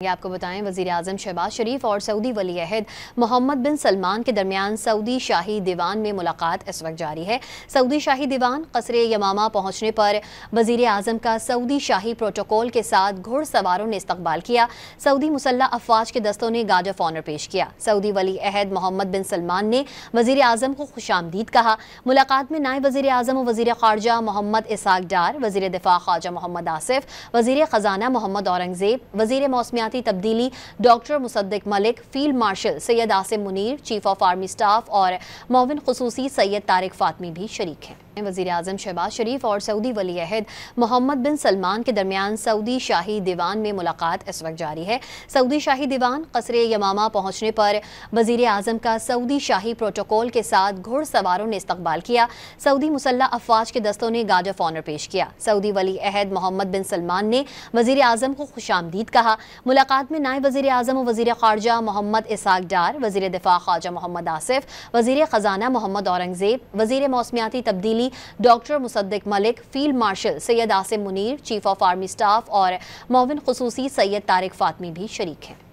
आपको बताएं, वज़ीर आज़म शहबाज शरीफ और सऊदी वली अहद मोहम्मद बिन सलमान के दरमियान सऊदी शाही दीवान में मुलाकात इस वक्त जारी है। सऊदी शाही दीवान क़स्र यमामा पहुंचने पर वज़ीर आज़म का सऊदी शाही प्रोटोकॉल के साथ घुड़सवारों ने इस्तकबाल किया। सऊदी मुसल्लह अफवाज के दस्तों ने गार्ड ऑफ ऑनर पेश किया। सऊदी वली अहद मोहम्मद बिन सलमान ने वज़ीर आज़म को खुशामदीद कहा। मुलाकात में नायब वज़ीर आज़म और वज़ीर ख़ारजा मोहम्मद इसहाक डार, वज़ीर दिफा ख्वाजा मोहम्मद आसिफ, वज़ीर ख़जाना मोहम्मद औरंगज़ेब, वज़ीर मौसमियाती तब्दीली doctor Mossadegh Malik, field marshal Syed Asim Munir, chief of army staff और मुअव्विन खुसूसी सैयद तारिक फातमी भी शरीक हैं। वज़ीर आज़म शहबाज शरीफ और सऊदी वली अहद मोहम्मद बिन सलमान के दरमियान सऊदी शाही दीवान में मुलाकात इस वक्त जारी है। सऊदी शाही दीवान क़स्र यमामा पहुंचने पर वज़ीर आज़म का सऊदी शाही प्रोटोकॉल के साथ घुड़सवारों ने इस्तकबाल किया। सऊदी मुसल्लह अफवाज के दस्तों ने गार्ड ऑफ ऑनर पेश किया। सऊदी वली अहद मोहम्मद बिन सलमान ने वज़ीर आज़म को खुशामदीद कहा। मुलाकात में नायब वज़ीर आज़म और वज़ीर ख़ारजा मोहम्मद इसहाक डार, वज़ीर दिफा ख्वाजा मोहम्मद आसिफ, वज़ीर ख़जाना मोहम्मद औरंगज़ेब, वज़ीर मौसमियाती तब्दीली doctor Mossadegh Malik, field marshal Syed Asim Munir, chief of army staff और मुअव्विन खुसूसी सैयद तारिक फातमी भी शरीक हैं।